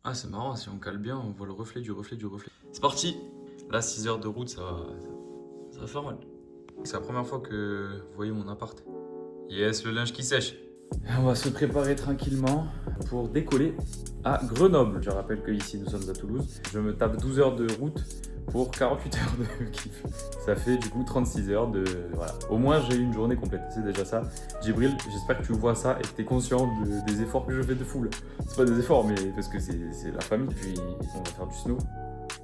Ah, c'est marrant, si on cale bien, on voit le reflet du reflet du reflet. C'est parti. Là, 6 heures de route, ça va faire mal. C'est la première fois que vous voyez mon appart. Yes, le linge qui sèche. On va se préparer tranquillement pour décoller à Grenoble. Je rappelle qu'ici, nous sommes à Toulouse. Je me tape 12 heures de route pour 48 heures de kiff. Ça fait du coup 36 heures de... Voilà. Au moins, j'ai eu une journée complète. C'est déjà ça. Djibril, j'espère que tu vois ça et que tu es conscient des efforts que je fais de fou. C'est pas des efforts, mais parce que c'est la famille. Puis, on va faire du snow.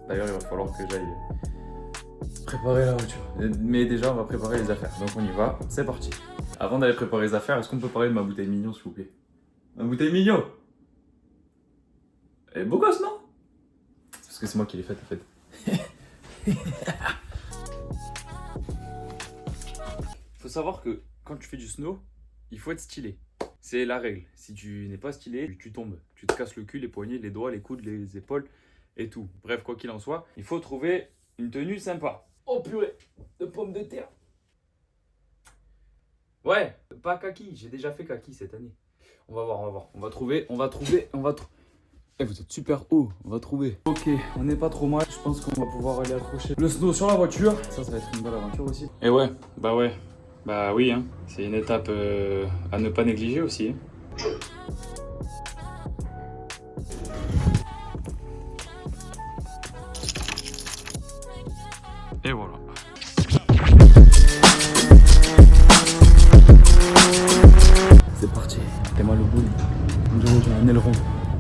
D'ailleurs, il va falloir que j'aille préparer la voiture. Mais déjà, on va préparer les affaires. Donc, on y va. C'est parti. Avant d'aller préparer les affaires, est-ce qu'on peut parler de ma bouteille mignon, s'il vous plaît? Ma bouteille mignon? Elle est beau gosse, non? C'est parce que c'est moi qui l'ai faite, en fait. Faut savoir que quand tu fais du snow, il faut être stylé. C'est la règle. Si tu n'es pas stylé, tu tombes. Tu te casses le cul, les poignets, les doigts, les coudes, les épaules et tout. Bref, quoi qu'il en soit, il faut trouver une tenue sympa. Oh purée, de pommes de terre. Ouais, pas kaki, j'ai déjà fait kaki cette année. On va voir. On va trouver. Eh, vous êtes super haut, on va trouver. Ok, on n'est pas trop mal. Je pense qu'on va pouvoir aller accrocher le snow sur la voiture. Ça va être une belle aventure aussi. Et ouais. Bah oui, hein. C'est une étape à ne pas négliger aussi. Hein. Et voilà. C'est parti. T'es mal au bout. J'ai un aileron.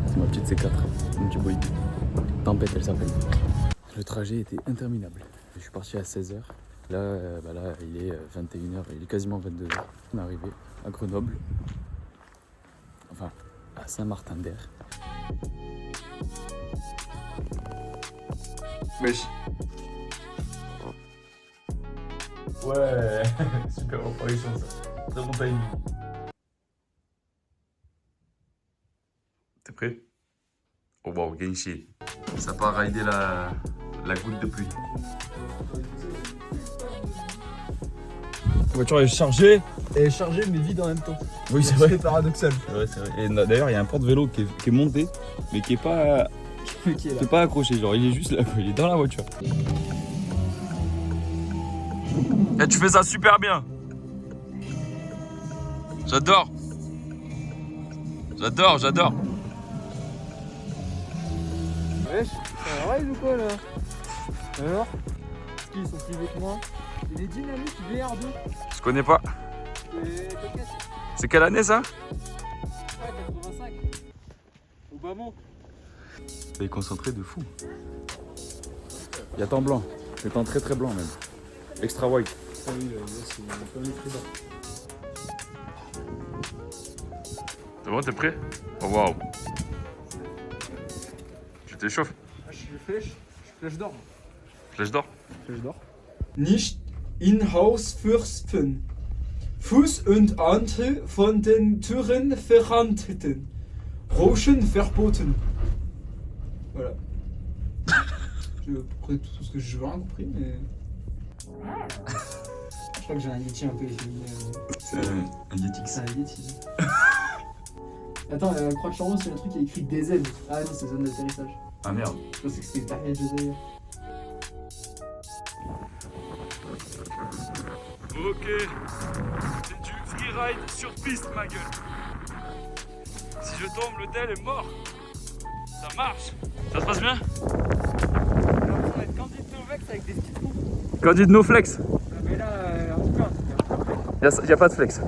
C'est ma petite C4. Mon petit boy. Tempête, elle s'appelle. Le trajet était interminable. Je suis parti à 16h. Là, il est 21h. Il est quasiment 22h. On est arrivé à Grenoble. Enfin, à Saint-Martin-d'Air. Wesh. Ouais, super apparition ça. Très bon timing. T'es prêt? Oh wow, Genshi. Ça part rider la goutte de pluie. La voiture est chargée. Elle est chargée mais vide en même temps. Oui, c'est vrai. C'est paradoxal. C'est vrai. Et d'ailleurs, il y a un porte-vélo qui est monté, mais qui est pas, Qui est là. pas accroché. Genre, il est juste là, il est dans la voiture. Et tu fais ça super bien. J'adore. Wesh, ça ride ou quoi là? Alors? Qui sont plus vieux que moi? Il est dynamique VR2. Je connais pas. Et t'inquiète. C'est quelle année ça? Ouais, 85. Obama. Il est concentré de fou. Il y a temps blanc. C'est temps très très blanc même. Extra white. Ah oui, là c'est pas un écrit bas. C'est bon, t'es prêt? Oh waouh. Tu t'échauffes? Ah, je suis flèche d'or. Flèche d'or? Flèche d'or. Nicht in Haus fürsten. Fuß und Ante von den Türen verhandten. Rauschen verboten. Voilà. J'ai compris tout ce que je veux, rien compris, mais. Je crois que j'ai un Yeti un peu efféminé. C'est un Yetix. C'est un Yeti. Attends, la croix de Chambeau, c'est le truc qui est écrit DZ. Ah non, c'est zone d'atterrissage. Ah merde. Je pensais que c'était Tahrir Jazair. Ok. C'est du freeride sur piste, ma gueule. Si je tombe, l'hôtel est mort. Ça marche. Ça se passe bien? J'ai l'impression d'être Candide Novex avec des skis de fou. Candide no flex. Mais là, en tout cas, Y a pas de flex.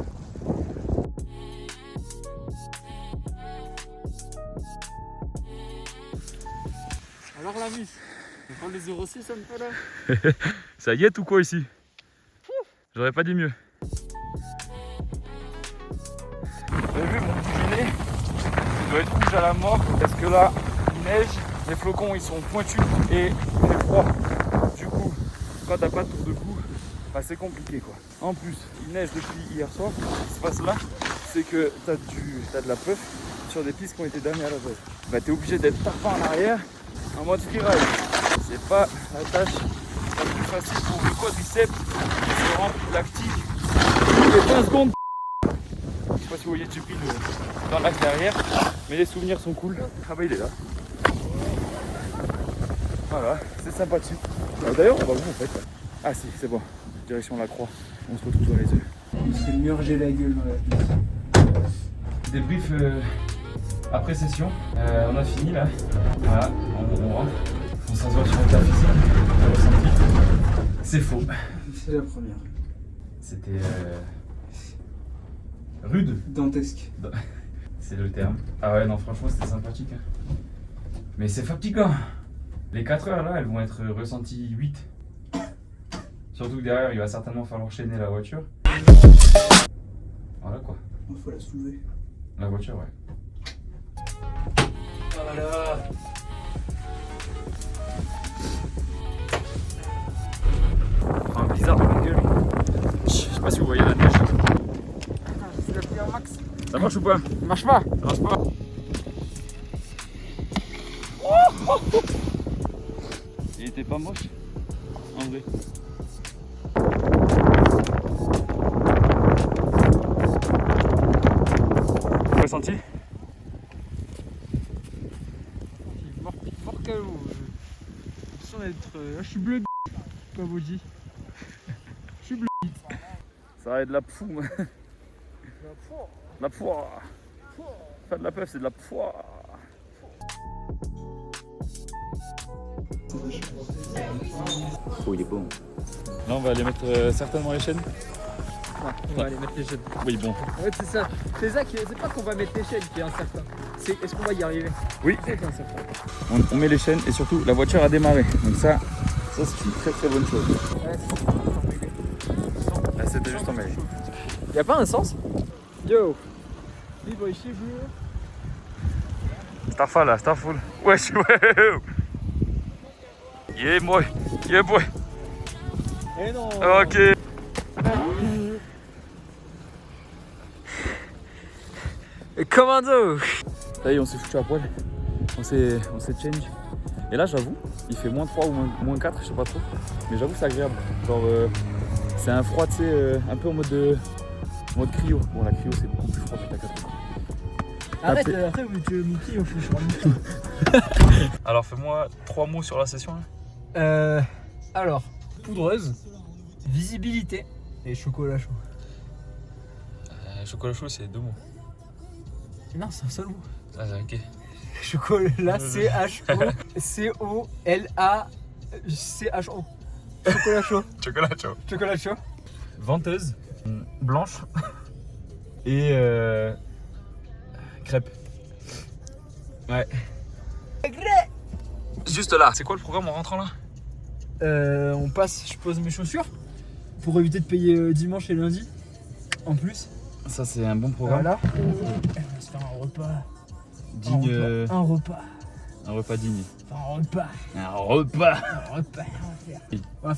alors la vis. On prend les 06 un peu là. Ça y est ou quoi ici? J'aurais pas dit mieux. Vous avez vu mon petit gilet? Il doit être rouge à la mort parce que là, il neige, les flocons ils sont pointus et il fait froid. Du coup, quand t'as pas de tour de cou, bah c'est compliqué quoi. En plus, il neige depuis hier soir. Ce qui se passe là, c'est que t'as de la puff sur des pistes qui ont été damées à la base. Bah t'es obligé d'être tarpin en arrière en mode freeride. C'est pas la tâche la plus facile pour le quadriceps qui se rend lactique. Il est 20 secondes. Je sais pas si vous voyez Djibril dans l'axe derrière, mais les souvenirs sont cool. Ah bah il est là. Voilà, c'est sympathique. D'ailleurs, on va où en fait? Ah si, c'est bon. Direction la croix. On se retrouve dans les œufs. Il serait mieux j'ai la gueule dans la piste. Débrief après session. On a fini là. Voilà, on rentre. On s'assoit sur le taf ici. Le ressenti. C'est faux. C'est la première. C'était rude. Dantesque. C'est le terme. Ah ouais, non, franchement, c'était sympathique. Hein. Mais c'est fatigant. Les 4 heures là, elles vont être ressenties 8. Surtout que derrière, il va certainement falloir chaîner la voiture. Voilà quoi. Il faut la soulever. La voiture, ouais. Voilà. Oh, bizarre dans la gueule. Je sais pas si vous voyez la neige. C'est la première max. Ça marche ou pas? Marche pas. Ça marche pas. Il était pas moche, en vrai. Ressenti? Fort KO. Je sens d'être. Je suis bleu, comme on dit. Je suis bleu. Ça va être de la poux. La poire. Pas de la peur, c'est de la poire. Oh, il est bon. Là, on va aller mettre certainement les chaînes. Ouais, on va aller mettre les chaînes. Oui, bon. En fait, c'est ça. C'est ça qui est. C'est pas qu'on va mettre les chaînes qui est incertain. C'est est-ce qu'on va y arriver? Oui. C'est ça qui est incertain. On met les chaînes et surtout, la voiture a démarré. Donc ça c'est une très très bonne chose. Ouais, Là, c'était juste emmêlé. Y'a pas un sens? Yo! Libre chez vous. Starfall là, Starfall. Wesh, ouais. Yeah, boy. Yeah, boy. Eh non! Ok. Commando! Ça y est, on s'est foutu à poil. On s'est change. Et là, j'avoue, il fait moins 3 ou moins 4, je sais pas trop. Mais j'avoue, c'est agréable. Genre, c'est un froid, tu sais, un peu en mode cryo. Bon, la cryo, c'est beaucoup plus froid que ta 4. Arrête, après, tu veux mon pied au fou, Alors, fais-moi 3 mots sur la session. Là. Alors, poudreuse, visibilité et chocolat chaud. Chocolat chaud, c'est 2 mots. Non, c'est un seul mot. Ah, ok. Chocolat, C-H-O-L-A-C-H-O. Chocolat chaud. Chocolat chaud. Chocolat chaud. Venteuse, blanche et crêpe. Ouais. Juste là. C'est quoi le programme en rentrant là? On passe, je pose mes chaussures pour éviter de payer dimanche et lundi en plus. Ça, c'est un bon programme. Voilà. On va se faire un repas. Digne. Un repas. Un repas digne. Enfin, un repas. Un repas. Un repas. On va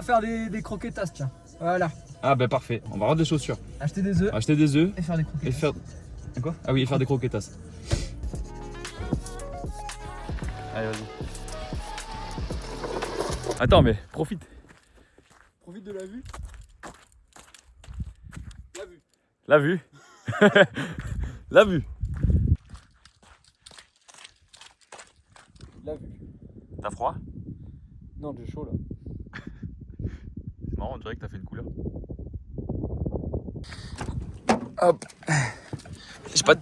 faire des croquetas, tiens. Voilà. Ah, ben parfait. On va rendre des chaussures. Acheter des œufs Acheter des œufs et faire des croquetas. et faire. Quoi? Ah oui, et faire des croquetas. Allez, vas-y. Attends, mais profite. Profite de la vue. La vue. La vue. La vue. T'as froid? Non, j'ai chaud là. C'est marrant, on dirait que t'as fait une couleur. Hop.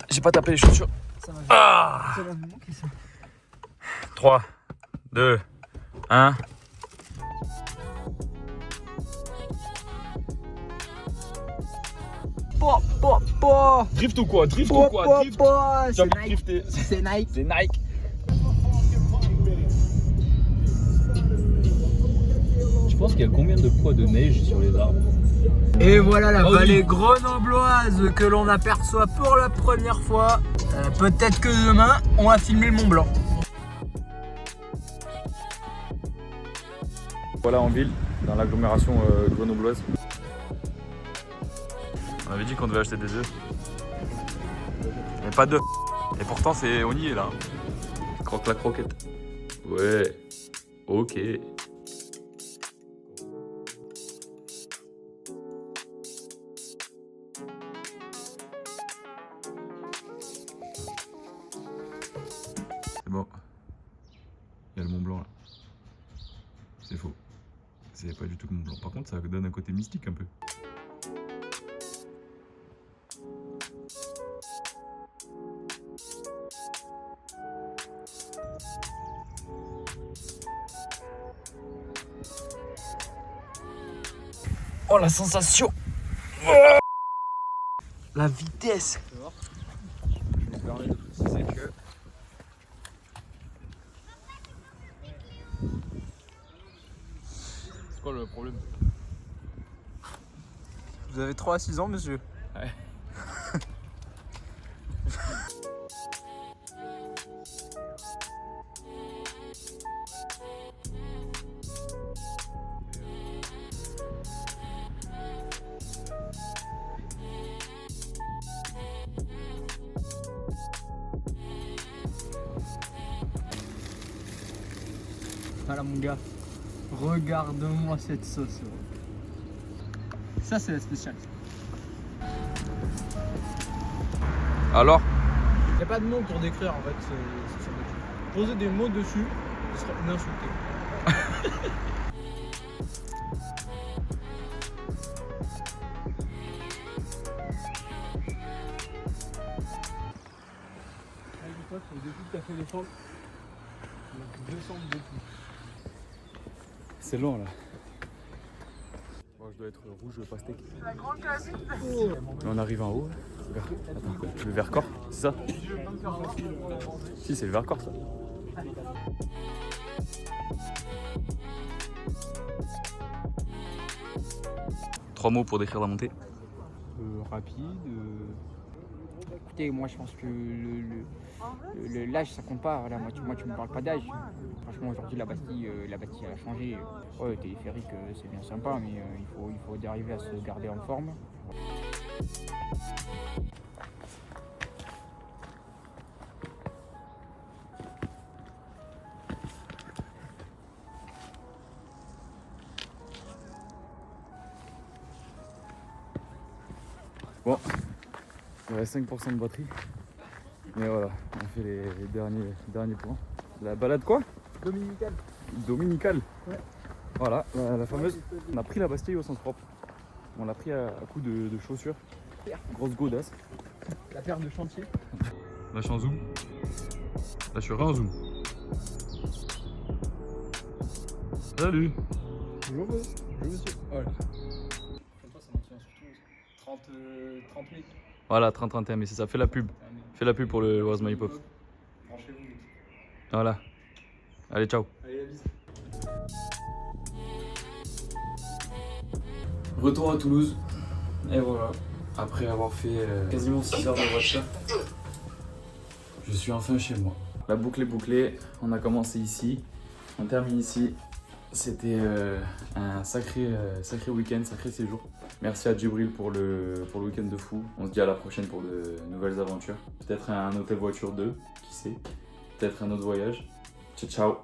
J'ai pas tapé les chaussures. Ça va. Ah. C'est la même qui ça. 3, 2, 1. Drift ou quoi? Drift ou quoi? Drift. J'ai envie de drifter. C'est Nike. C'est Nike. Tu penses qu'il y a combien de poids de neige sur les arbres? Et voilà la Oh vallée oui. grenobloise que l'on aperçoit pour la première fois. Peut-être que demain, on va filmer le Mont Blanc. Voilà en ville, dans l'agglomération grenobloise. On avait dit qu'on devait acheter des œufs. Mais pas d'œufs. Et pourtant, on y est là. Croque la croquette. Ouais. Ok. C'est bon. Il y a le Mont Blanc là. C'est faux. C'est pas du tout comme blanc. Par contre, ça donne un côté mystique un peu. Oh la sensation! La vitesse! Je me permets de préciser que C'est quoi le problème? vous avez 3 à 6 ans, monsieur. Ouais. Voilà mon gars, regarde-moi cette sauce. Ça c'est la spéciale. Alors? Il n'y a pas de mots pour décrire en fait ce sandwich. Poser des mots dessus, ce serait une insulté. Dis-toi que depuis que tu as fait les formes, il y a 200 de plus. C'est long là. Bon, je dois être rouge pastèque. On arrive en haut. Attends, le Vercors, c'est ça? Si, c'est le Vercors ça. Trois mots pour décrire la montée. Rapide. Écoutez, moi je pense que l'âge ça compte pas. Voilà, moi tu me parles pas d'âge. Franchement aujourd'hui la Bastille elle a changé. Ouais, le téléphérique c'est bien sympa, mais il faut arriver à se garder en forme. Bon, il reste 5% de batterie. Mais voilà, on fait les derniers points. La balade quoi? Dominical. Dominicale. Ouais. Voilà, la fameuse. On a pris la Bastille au sens propre. On l'a pris à coup de chaussures. Grosse godasse. La paire de chantier. Là je suis en zoom. Là je suis en zoom. Salut. Bonjour monsieur. Voilà. Je sais pas, ça m'en tient surtout 30 minutes. Voilà, 30-31, mais c'est ça, fais la pub. Fais la pub pour le Was My Pop. Branchez-vous. Voilà. Allez, ciao. Allez, la bise. Retour à Toulouse. Et voilà. Après avoir fait quasiment 6 heures de voiture, je suis enfin chez moi. La boucle est bouclée. On a commencé ici. On termine ici. C'était un sacré week-end, sacré séjour. Merci à Djibril pour le week-end de fou. On se dit à la prochaine pour de nouvelles aventures. Peut-être un hôtel voiture 2, qui sait. Peut-être un autre voyage. Ciao, ciao.